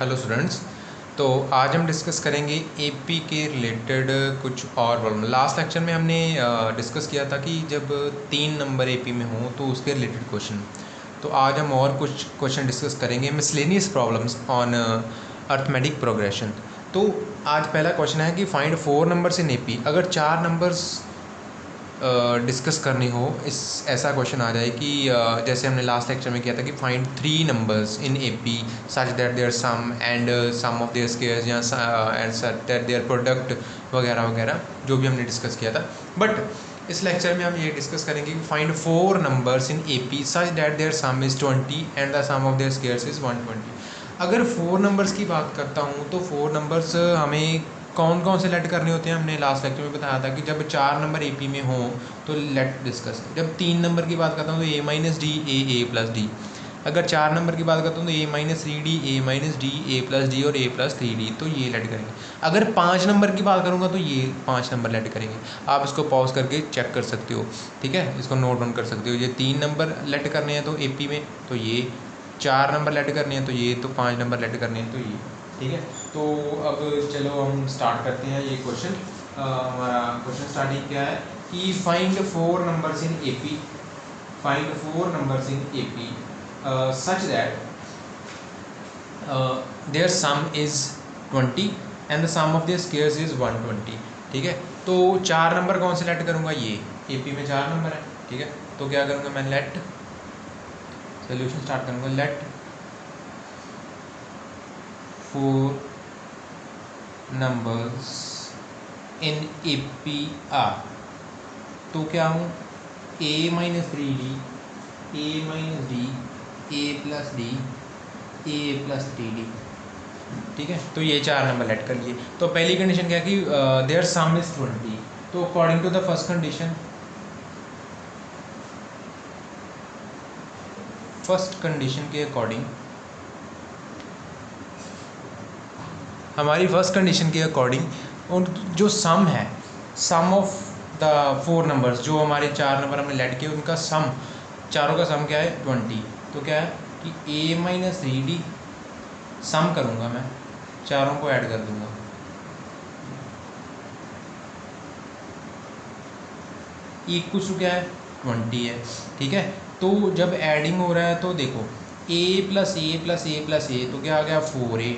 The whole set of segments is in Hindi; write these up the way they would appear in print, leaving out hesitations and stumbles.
Hello students. तो आज हम डिस्कस करेंगे एपी के रिलेटेड कुछ और प्रॉब्लम। लास्ट लेक्चर में हमने डिस्कस किया था कि जब 3 नंबर एपी में हो तो उसके रिलेटेड क्वेश्चन। तो आज हम और कुछ क्वेश्चन डिस्कस करेंगे miscellaneous problems on arithmetic progression. तो आज पहला क्वेश्चन है कि फाइंड 4 नंबर्स इन एपी। अगर 4 नंबर्स डिस्कस करनी हो, इस ऐसा क्वेश्चन आ जाए कि जैसे हमने लास्ट लेक्चर में किया था कि find 3 numbers in AP such that their sum and sum of their squares या and such that their product वगैरह वगैरह, जो भी हमने डिस्कस किया था। बट इस लेक्चर में हम ये डिस्कस करेंगे कि find 4 numbers in AP such that their sum is 20 and the sum of their squares is 120। अगर 4 नंबर्स की बात करता हूँ तो 4 नंबर्स हमें कौन कौन से लेट करने होते हैं, हमने लास्ट लेक्चर में बताया था कि जब 4 नंबर एपी में हो तो लेट डिस्कस। जब 3 नंबर की बात करता हूँ तो A minus D A plus D. अगर 4 नंबर की बात करता हूँ तो A minus 3 D A minus D A plus D और ए प्लस 3 डी, तो ये लेट करेंगे। अगर 5 नंबर की बात करूँगा तो ये 5 नंबर लेट करेंगे। आप इसको पॉज करके चेक कर सकते हो, ठीक है, इसको नोट डाउन कर सकते हो। ये 3 नंबर लेट करने हैं तो एपी में, तो ये 4 नंबर लेट करने हैं तो ये, तो 5 नंबर लेट करने हैं तो ये, ठीक है। तो अब चलो हम स्टार्ट करते हैं ये क्वेश्चन। हमारा क्वेश्चन स्टार्टिंग क्या है कि find 4 numbers in AP, find 4 numbers in AP such that their sum is 20 and the sum of their squares is 120, ठीक है। तो 4 नंबर कौन से लेट करूँगा, ये एपी में 4 नंबर है, ठीक है। तो क्या करूँगा मैं, लेट सोल्यूशन स्टार्ट करूँगा। Let 4 numbers in AP are, तो क्या हूँ, A minus 3 D A minus D A plus D A plus 3 D, ठीक है। तो ये 4 नंबर लेट कर लिए। तो पहली कंडीशन क्या है कि देयर सम इज 20। तो according to the first condition के अकॉर्डिंग, हमारी फर्स्ट कंडीशन के अकॉर्डिंग उन जो सम है, सम ऑफ द 4 नंबर्स, जो हमारे 4 नंबर हमने लेट किए उनका सम, चारों का सम क्या है 20। तो क्या है कि ए माइनस 3 डी सम करूँगा मैं, चारों को ऐड कर दूँगा, इक्वल टू क्या है 20 है, ठीक है। तो जब एडिंग हो रहा है तो देखो ए plus A plus A plus A, तो क्या आ गया 4a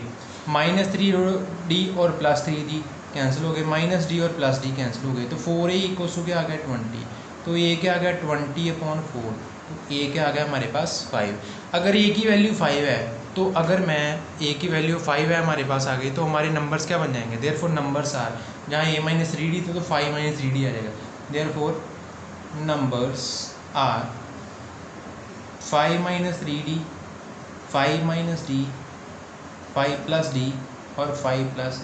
माइनस 3d और प्लस 3d कैंसिल हो गए, माइनस डी और प्लस डी कैंसिल हो गए, तो 4a इक्वल टू क्या आ गया 20। तो ए क्या आ गया 20/4, तो ए क्या आ गया हमारे पास 5। अगर ए की वैल्यू 5 है तो अगर मैं ए की वैल्यू 5 है हमारे पास आ गई, तो हमारे नंबर्स क्या बन जाएंगे, देयरफॉर नंबर्स आर, जहाँ ए माइनस 3d था तो 5 माइनस 3d आ जाएगा, therefore numbers are 5 minus 3d 5 minus d 5 plus d और 5 plus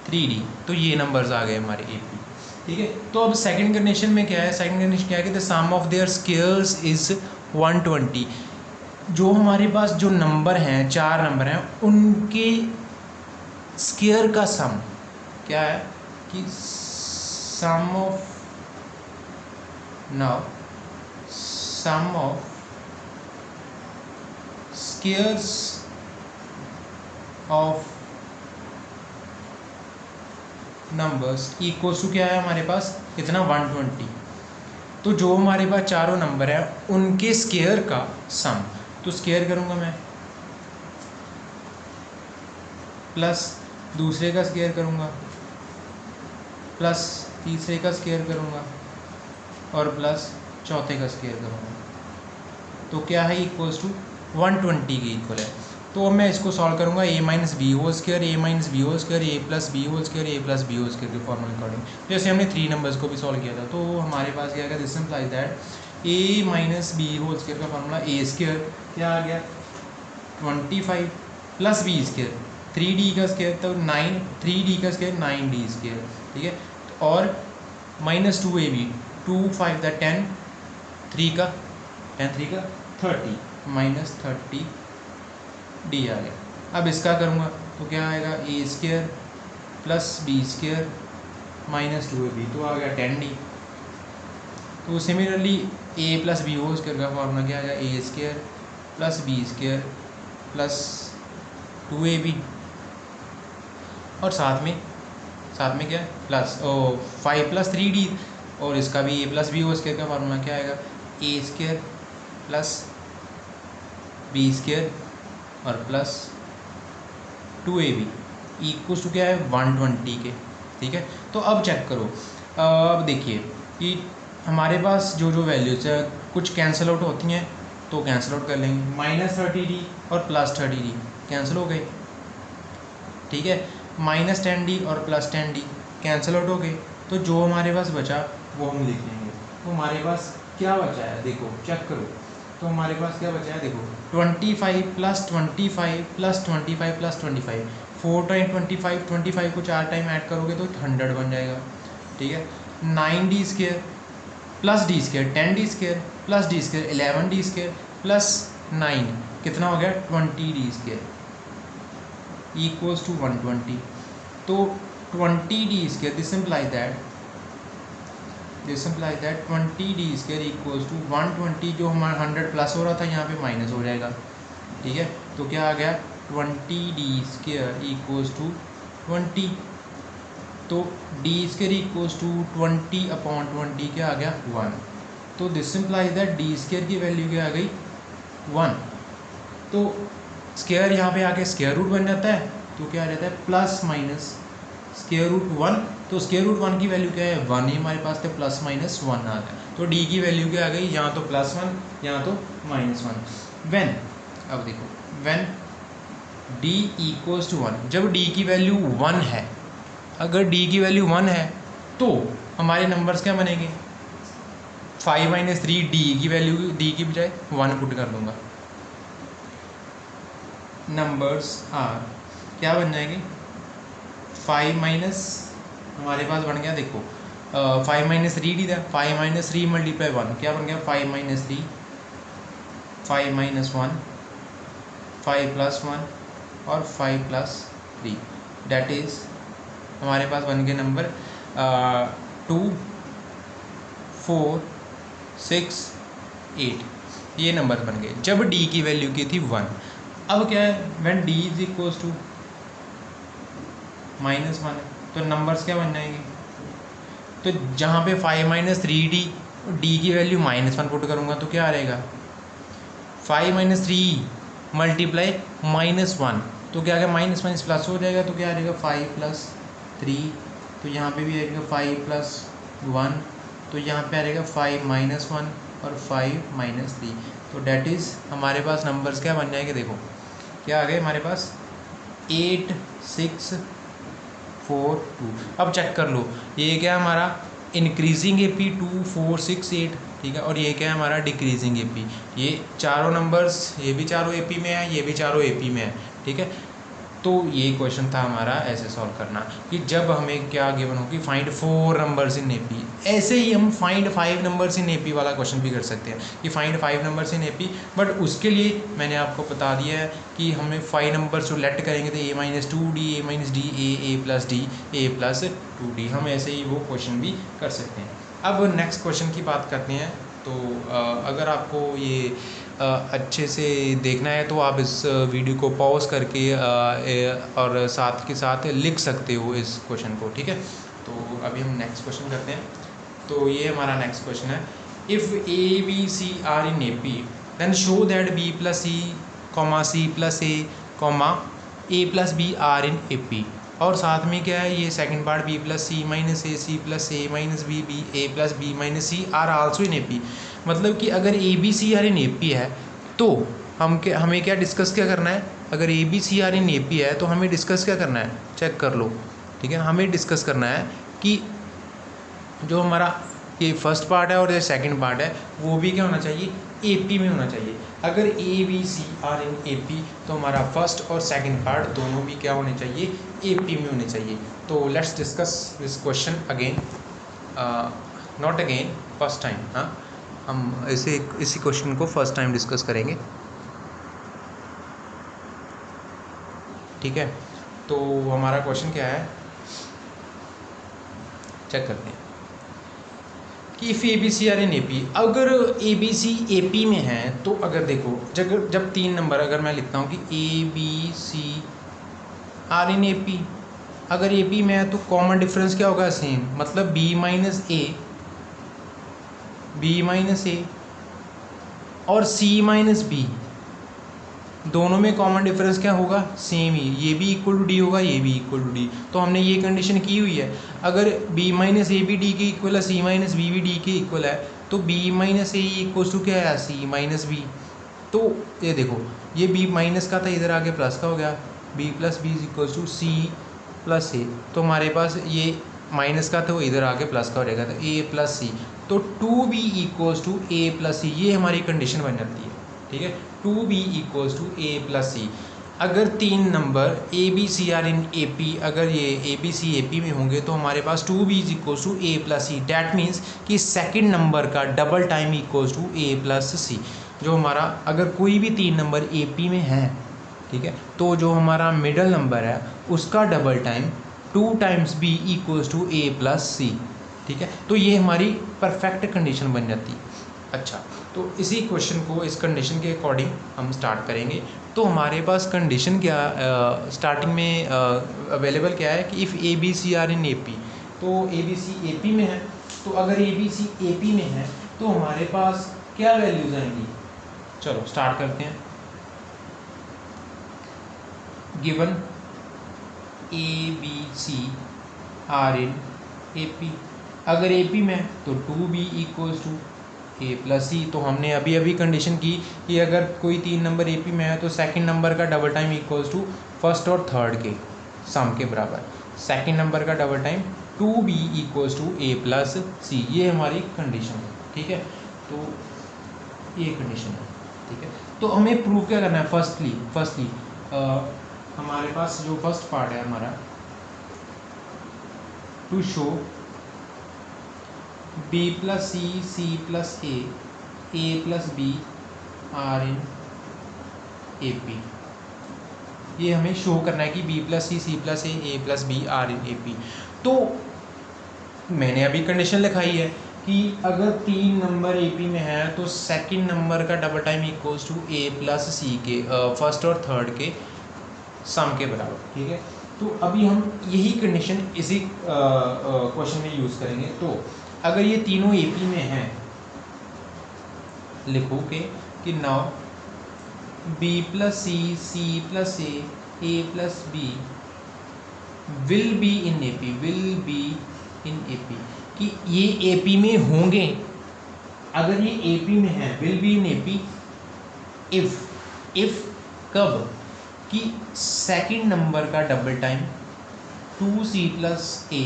3d। तो ये नंबर्स आ गए हमारे एपी, ठीक है। तो अब सेकंड कंडीशन में क्या है, सेकंड कंडीशन क्या है कि the sum of their squares is 120। जो हमारे पास जो नंबर हैं, 4 नंबर हैं, उनके स्क्वायर का सम क्या है कि सम of, now sum of squares of numbers equals to क्या है हमारे पास, इतना 120। तो जो हमारे पास चारों नंबर है उनके स्क्वायर का सम, तो स्क्वायर करूँगा मैं, प्लस दूसरे का स्क्वायर करूँगा, प्लस तीसरे का स्क्वायर करूँगा और प्लस चौथे का स्क्वायर करूँगा, तो क्या है इक्वल्स टू 120 के इक्वल है। तो अब मैं इसको सॉल्व करूँगा, ए माइनस बी होल स्क्वायर ए माइनस बी होल स्क्वायर ए प्लस बी होल स्क्वायर ए प्लस बी होल स्क्वायर के फॉर्मूले अकॉर्डिंग, जैसे हमने 3 नंबर्स को भी सॉल्व किया था। तो हमारे पास क्या आएगा, this implies that a minus b whole square का फॉर्मूला ए स्क्वायर क्या आ गया 25 प्लस बी स्क्वायर 3d का स्क्वायर, तो 9 3d का स्क्वायर 9d स्क्वायर, ठीक है। और माइनस 2ab 2 5 द 10 3 का 30 माइनस 30 डी आ गया। अब इसका करूँगा तो क्या आएगा, A square plus B square minus 2ab, तो आ गया 10d। तो similarly A plus B whole square का फॉर्मूला क्या आ गया, A square plus B square plus 2ab और साथ में क्या है प्लस 5 + 3d और इसका भी a + b हो स्क्वायर का फार्मूला क्या आएगा a² + b² और प्लस 2ab इक्वल्स टू क्या है 120 के। ठीक है, तो अब चेक करो, अब देखिए कि हमारे पास जो वैल्यूज़ है कुछ कैंसिल आउट होती हैं तो कैंसिल आउट कर लेंगे। -30d और +30d कैंसिल हो गए। ठीक है, -10d और +10d कैंसिल आउट हो गए। तो जो हमारे पास बचा वो हम लिख लेंगे। तो हमारे पास क्या बचा है देखो, चेक करो। तो हमारे पास क्या बचा है देखो 25 + 25 + 25 + 25 4 टाइम 25 को 4 टाइम ऐड करोगे तो 100 बन जाएगा। ठीक है, 9d² + d² 10d² + d² 11d² + 9 कितना हो गया 20d² = 120। तो 20d², this implies that 20d² = 120, जो हमारा 100 प्लस हो रहा था यहाँ पे माइनस हो जाएगा। ठीक है, तो क्या आ गया 20d² = 20। तो d² = 20/20 क्या आ गया 1। तो दिस implies that d² की वैल्यू क्या आ गई 1। तो स्क्वायर यहाँ पे आके स्क्वायर रूट बन जाता है, तो क्या आ जाता है +-√1। तो √1 की वैल्यू क्या है 1 ही हमारे पास, तो +-1 आ गया। तो d की वैल्यू क्या आ गई, यहाँ तो +1 यहाँ तो -1। व्हेन, अब देखो व्हेन d = 1, जब d की वैल्यू 1 है, अगर d की वैल्यू 1 है तो हमारे नंबर्स क्या बनेंगे 5 - 3 d की वैल्यू d की बजाय 1 पुट कर दूंगा। नंबर्स आर क्या बन जाएंगे 5 हमारे पास बन गया देखो 5 - 3d था, 5 - 3 × 1 क्या बन गया 5 - 3 5 - 1 5 + 1 और 5 + 3, डेट इज़ हमारे पास बन गए नंबर 2 4 6 8। ये नंबर बन गए जब d की वैल्यू की थी 1। अब क्या है व्हेन d = -1 तो नंबर्स क्या बन जाएंगे, तो जहाँ पे 5 - 3d d की वैल्यू -1 पुट करूँगा तो क्या आ रहेगा 5 - 3 × -1, तो क्या आ गया -1 प्लस हो जाएगा, तो क्या आ जाएगा 5 + 3। तो यहाँ पे भी आएगा 5 + 1, तो यहाँ पे आ जाएगा 5 - 1 और 5 - 3। तो डैट इज़ हमारे पास नंबर्स क्या बन जाएंगे देखो क्या आ गए हमारे पास 8 6 4 2। अब चेक कर लो ये क्या है हमारा इंक्रीजिंग AP 2 4 6 8। ठीक है, और ये क्या है हमारा डिक्रीजिंग AP। ये चारों नंबर्स, ये भी चारों AP में है, ये भी चारों AP में है। ठीक है, तो ये क्वेश्चन था हमारा ऐसे सॉल्व करना कि जब हमें क्या गिवन हो कि फाइंड 4 नंबर्स इन AP। ऐसे ही हम फाइंड 5 नंबर्स इन AP वाला क्वेश्चन भी कर सकते हैं कि find 5 numbers in AP, but उसके लिए मैंने आपको बता दिया है कि हमें 5 नंबर्स जो लेट करेंगे तो a - 2d a - d a + d a + 2d, हम ऐसे ही वो क्वेश्चन भी कर सकते हैं। अब नेक्स्ट क्वेश्चन की बात करते हैं। तो अगर आपको ये अच्छे से देखना है तो आप इस वीडियो को पॉज करके और साथ के साथ लिख सकते हो इस क्वेश्चन को। ठीक है, तो अभी हम नेक्स्ट क्वेश्चन करते हैं। तो ये हमारा नेक्स्ट क्वेश्चन है, if A B C are in AP then show that B + C, C + A + B are in AP। और साथ में क्या है ये second part B + C - A C + A - B A + B - C are also in AP। मतलब कि अगर ABC आर इन AP है तो हमें क्या डिस्कस क्या करना है, अगर ABC आर इन AP है तो हमें डिस्कस क्या करना है, चेक कर लो। ठीक है, हमें डिस्कस करना है कि जो हमारा ये फर्स्ट पार्ट है और ये सेकंड पार्ट है वो भी क्या होना चाहिए AP में होना चाहिए। अगर ABC आर इन AP तो हमारा फर्स्ट और सेकंड पार्ट दोनों भी क्या होने चाहिए AP में होने चाहिए। तो let's discuss this question again, not again, first time. हाँ, हम इसी क्वेश्चन को फर्स्ट टाइम डिस्कस करेंगे। ठीक है, तो हमारा क्वेश्चन क्या है चेक करते हैं कि if ABC are in AP, अगर ABC AP में है तो अगर देखो जब 3 नंबर अगर मैं लिखता हूँ कि ABC are in A P. अगर ए पी में है तो कॉमन डिफरेंस क्या होगा, सेम, मतलब बी माइनस ए और सी माइनस बी, दोनों में कॉमन डिफरेंस क्या होगा, सेम ही, ये भी इक्वल टू डी होगा, ये भी इक्वल टू डी। तो हमने ये कंडीशन की हुई है। अगर बी माइनस ए भी डी के इक्वल है, सी माइनस बी भी डी के इक्वल है, तो B minus A equal to क्या है, सी माइनस बी। तो ये देखो, ये बी माइनस का था, इधर आके प्लस का हो गया, B plus B is equal to C plus A. तो हमारे पास ये माइनस का था, वो इधर आके प्लस का हो जाएगा, तो ए प्लस सी। तो two B equals to A plus C, ये हमारी कंडीशन बन जाती है। ठीक है, two B equals to A plus C. अगर तीन number A B C are in A P, अगर ये ए बी सी ए पी में होंगे तो हमारे पास two B is equals to A plus C. That means कि सेकेंड नंबर का double time equals to A plus C. जो हमारा, अगर कोई भी तीन नंबर ए पी में है, ठीक है, तो जो हमारा मिडल नंबर है उसका double time two times B equals to A plus C. ठीक है, तो ये हमारी परफेक्ट कंडीशन बन जाती है। अच्छा, तो इसी क्वेश्चन को इस कंडीशन के अकॉर्डिंग हम स्टार्ट करेंगे। तो हमारे पास कंडीशन क्या स्टार्टिंग में अवेलेबल क्या है कि if A B C are in A P, तो A B C A P में है। तो अगर ए बी सी ए पी में है तो हमारे पास क्या वैल्यूज आएंगी, चलो स्टार्ट करते हैं। Given A B C are in A P, अगर ए पी में है तो two B equals to A plus C. तो हमने अभी अभी कंडीशन की कि अगर कोई तीन नंबर ए पी में है तो सेकंड नंबर का double time equals to first और थर्ड के सम के बराबर। सेकंड नंबर का double time two B equals to A plus C, ये हमारी कंडीशन है। ठीक है, तो ये कंडीशन है। ठीक है, तो हमें प्रूव क्या करना है, फर्स्टली हमारे पास जो फर्स्ट पार्ट है हमारा, to show B plus C plus A plus B are in A P. ये हमें शो करना है कि B plus C plus A plus B are in A P. तो मैंने अभी कंडीशन लिखाई है कि अगर तीन नंबर ए पी में है तो सेकंड नंबर का double time equals to A plus C के फर्स्ट और थर्ड के सम के बराबर। ठीक है, तो अभी हम यही कंडीशन इसी क्वेश्चन में यूज़ करेंगे। तो अगर ये तीनों ए पी में हैं, लिखो कि now B plus C plus A plus B will be in A P, कि ये ए पी में होंगे। अगर ये ए पी में है, will be in A P if कब, कि सेकंड नंबर का double time two C plus A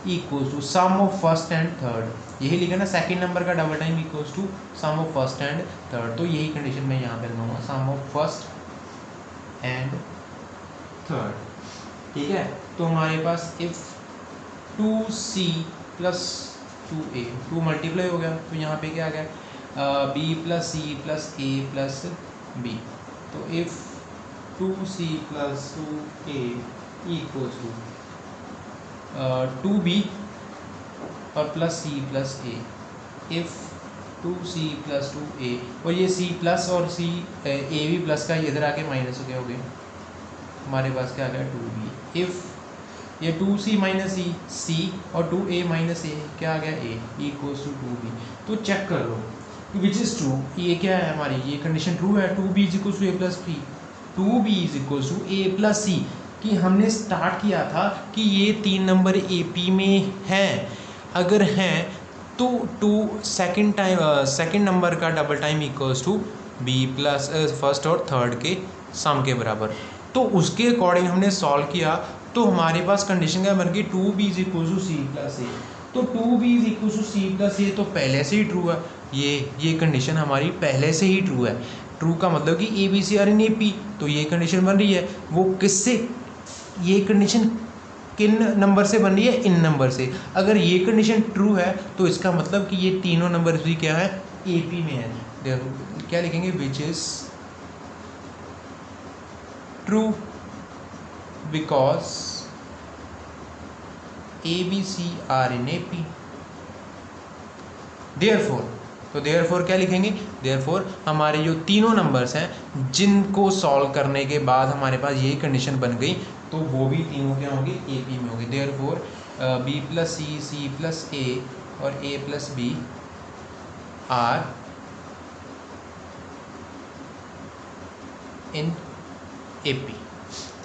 equals to sum of first and third. यही लिखा ना, सेकंड नंबर का double time equals to sum of first and third. तो यही कंडीशन मैं यहाँ पे लगाऊंगा, sum of first and third. ठीक है, तो हमारे पास if two C plus two A, two multiply हो गया, तो यहाँ पे क्या आ गया, B plus C plus A plus B. तो if two C plus two A equals to two B और plus C plus A. If two C plus two A, और ये सी प्लस और सी ए भी प्लस का इधर आके माइनस हो गया, हमारे पास क्या आ गया, टू बी। इफ़ ये टू सी माइनस सी और टू ए माइनस ए, क्या आ गया, ए इक्वल्स टू टू बी। तो चेक कर लो विच इज़ ट्रू, ये क्या है हमारी, ये कंडीशन ट्रू है, two B is equals to A plus B, two B is equals to A plus C. कि हमने स्टार्ट किया था कि ये तीन नंबर ए पी में हैं, अगर हैं तो सेकंड नंबर का double time equals to B plus first और थर्ड के सम के बराबर। तो उसके अकॉर्डिंग हमने सॉल्व किया, तो हमारे पास कंडीशन क्या बन गई, two B is equals to C plus A. तो two B is equals to C plus A तो पहले से ही ट्रू है, ये कंडीशन हमारी पहले से ही ट्रू है। ट्रू का मतलब कि A B C are in A P, तो ये कंडीशन बन रही है। वो किससे, ये कंडीशन किन नंबर से बन रही है, इन नंबर से। अगर ये कंडीशन ट्रू है तो इसका मतलब कि ये तीनों नंबर भी क्या है, ए पी में है। देखो क्या लिखेंगे, which is true because A B C are in A P. Therefore तो देयरफॉर क्या लिखेंगे, देयरफॉर हमारे जो तीनों नंबर्स हैं जिनको सॉल्व करने के बाद हमारे पास यही कंडीशन बन गई, तो वो भी तीनों क्या होंगे, AP में होंगे। Therefore B plus C plus A और A plus B are in AP,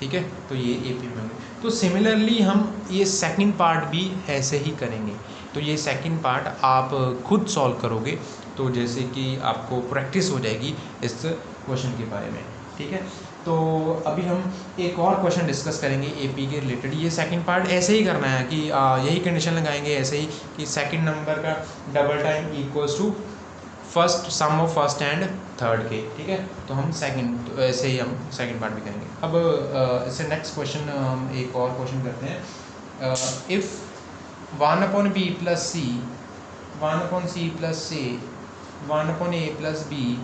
ठीक है, तो ये AP में होंगे। तो सिमिलरली हम ये सेकंड पार्ट भी ऐसे ही करेंगे। तो ये सेकंड पार्ट आप खुद सॉल्व करोगे तो जैसे कि आपको प्रैक्टिस हो जाएगी इस क्वेश्चन के बारे में, ठीक है। तो अभी हम एक और क्वेश्चन डिस्कस करेंगे AP के रिलेटेड। ये सेकंड पार्ट ऐसे ही करना है कि यही कंडीशन लगाएंगे ऐसे ही कि सेकंड नंबर का double time equals to first sum of first and third के, ठीक है। तो हम सेकंड, तो ऐसे ही हम सेकंड पार्ट भी करेंगे। अब इससे नेक्स्ट क्वेश्चन हम एक और क्वेश्चन करते हैं। इफ़ 1/b प्लस सी, 1/c प्लस ए, 1/a plus B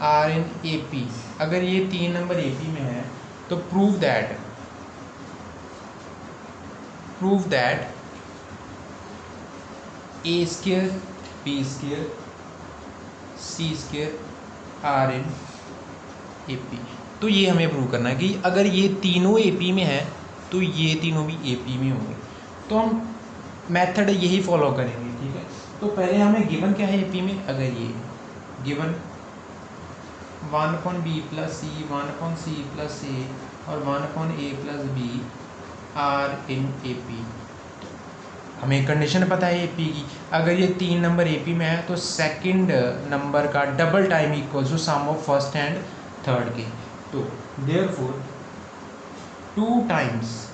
are in AP, अगर ये तीन नंबर AP में है तो prove that A square B square C square are in AP। तो ये हमें प्रूव करना है कि अगर ये तीनों AP में है तो ये तीनों भी AP में होंगे। तो हम मेथड यही फॉलो करेंगे, ठीक है। तो पहले हमें गिवन क्या है AP में, अगर ये given 1/b plus C, 1/c plus A और 1/a plus B are in AP, हमें कंडीशन पता है AP की, अगर ये तीन नंबर AP में है तो सेकंड नंबर का double time equals to sum of first and third के। तो therefore 2 times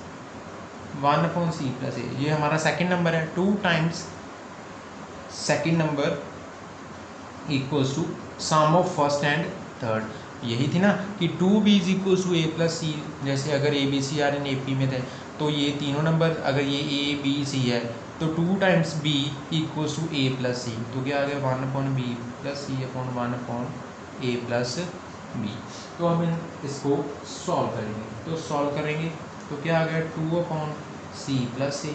1/c plus A, ये हमारा सेकंड नंबर है, 2 times second number equals to sum of first and third. यही थी ना कि 2b is equals to A plus C, जैसे अगर A B C are in AP में थे तो ये तीनों नंबर, अगर ये A B C है तो 2 times B equals to A plus C, तो क्या आ गया 1/b plus C upon 1/a plus B। तो हम इसको सॉल्व करेंगे, तो सॉल्व करेंगे तो क्या आ गया 2/c प्लस A,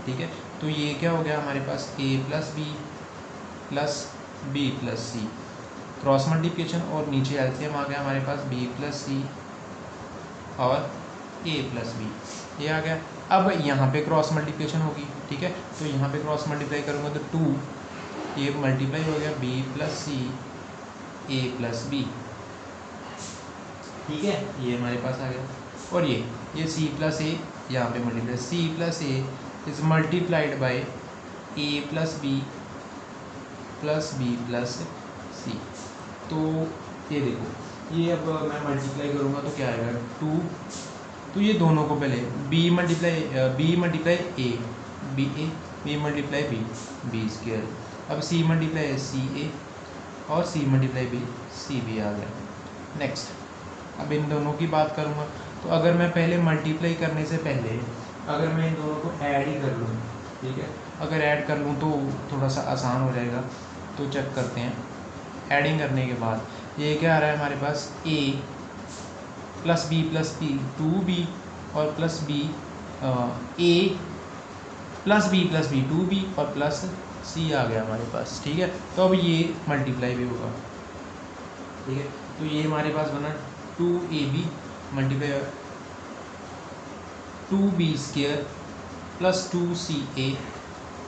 ठीक है। तो ये क्या हो गया हमारे पास A plus B plus B plus C, cross multiplication और नीचे एलसीएम आ गया हमारे पास B प्लस C और A प्लस B, ये आ गया। अब यहाँ पे क्रॉस मल्टीप्लिकेशन होगी, ठीक है। तो यहाँ पे क्रॉस मल्टीप्लाई करूँगा तो 2 ये मल्टीप्लाई हो गया B plus C A plus B, ठीक है, ये हमारे पास आ गया। और ये C प्लस A यहाँ पे multiply, C plus A is multiplied by A plus B plus B plus C। तो ये देखो, ये अब मैं मल्टीप्लाई करूँगा तो क्या आएगा 2, तो ये दोनों को पहले B multiply A B multiply B square, अब C मल्टीप्लाई C A और C multiply B C B आ गया। नेक्स्ट अब इन दोनों की बात करूँगा तो अगर मैं पहले मल्टीप्लाई करने से पहले अगर मैं इन दोनों को ऐड ही कर लूँ, ठीक है, अगर ऐड कर लूँ तो थोड़ा सा आसान हो जाएगा। तो चेक करते हैं, ऐडिंग करने के बाद ये क्या आ रहा है हमारे पास A plus B plus B 2B और plus B A plus B plus B 2B और प्लस C आ गया हमारे पास, ठीक है। तो अब ये मल्टीप्लाई भी होगा, ठीक है। तो ये हमारे पास बना 2AB multiply 2B square plus 2CA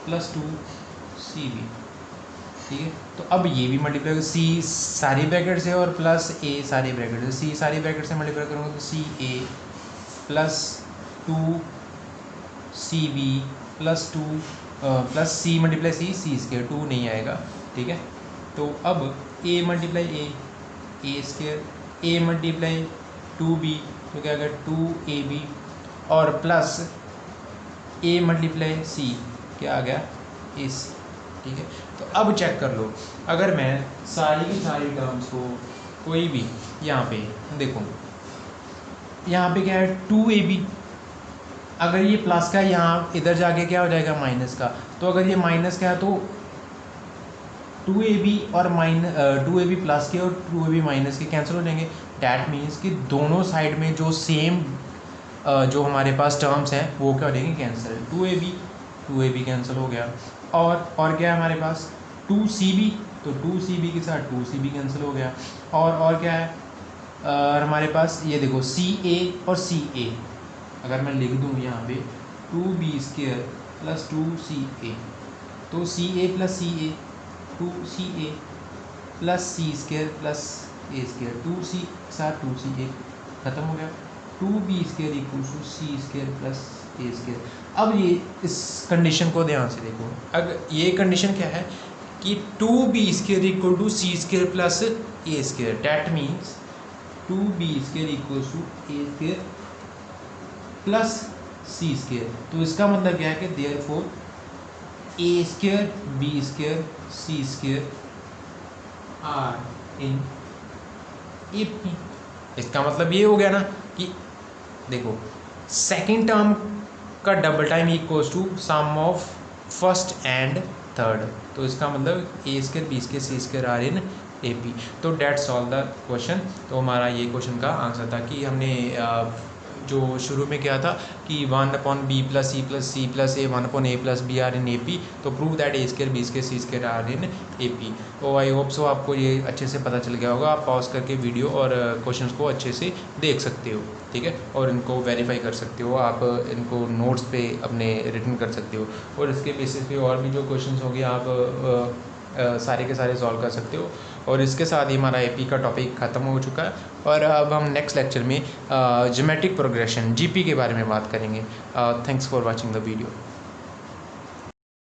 plus 2CB, ठीक है। तो अब ये भी मल्टीप्लाई होगा, C सारी ब्रैकेट से और प्लस A सारी ब्रैकेट से, C सारी ब्रैकेट से मल्टीप्लाई करूँगा तो CA plus 2CB plus 2 plus C multiply C square 2 नहीं आएगा, ठीक है। तो अब A multiply A square, A multiply 2B तो क्या आ गया 2AB और प्लस A मल्टीप्लाई C क्या आ गया AC, ठीक है। तो अब चेक कर लो, अगर मैं सारी की सारी टर्म्स को कोई भी यहाँ पे देखो, यहाँ पे क्या है 2AB, अगर ये प्लस का यहाँ इधर जाके क्या हो जाएगा माइनस का, तो अगर ये माइनस का है तो 2AB और 2AB प्लस के और 2AB माइनस के कैंसिल हो जाएंगे। डैट मीन्स कि दोनों साइड में जो सेम जो हमारे पास टर्म्स हैं वो क्या हो जाएंगे कैंसिल, 2AB कैंसिल हो गया। और क्या है हमारे पास 2CB तो 2CB के साथ 2CB कैंसिल हो गया। और क्या है हमारे पास, ये देखो CA और CA, अगर मैं लिख दूँ यहाँ पे 2B² प्लस 2CA, तो CA plus CA 2CA plus C² plus A², 2C साथ 2CA ख़त्म हो गया। 2B² equal to C² plus A²। अब ये इस कंडीशन को ध्यान से देखो, अगर ये कंडीशन क्या है कि 2B² equal to C² plus A², that means 2B² equal to A² plus C²। तो इसका मतलब क्या है कि therefore A² B² C² are in AP। इसका मतलब ये हो गया ना कि देखो सेकेंड टर्म का double time equals to sum of first and third, तो इसका मतलब A² B² C² are in AP। तो डेट्स ऑल द क्वेश्चन। तो हमारा ये क्वेश्चन का आंसर था कि हमने जो शुरू में क्या था कि 1/b plus c plus c plus a 1/a plus b are in AP, तो prove that A² B² C² are in AP। तो आई होप सो आपको ये अच्छे से पता चल गया होगा। आप पॉज करके वीडियो और क्वेश्चंस को अच्छे से देख सकते हो, ठीक है, और इनको वेरीफाई कर सकते हो, आप इनको नोट्स पे अपने रिटन कर सकते हो, और इसके बेसिस पे और भी जो क्वेश्चंस होंगे आप सारे के सारे सॉल्व कर सकते हो। और इसके साथ ही हमारा AP का टॉपिक ख़त्म हो चुका है, और अब हम नेक्स्ट लेक्चर में ज्योमेट्रिक प्रोग्रेशन GP के बारे में बात करेंगे। Thanks for watching the video.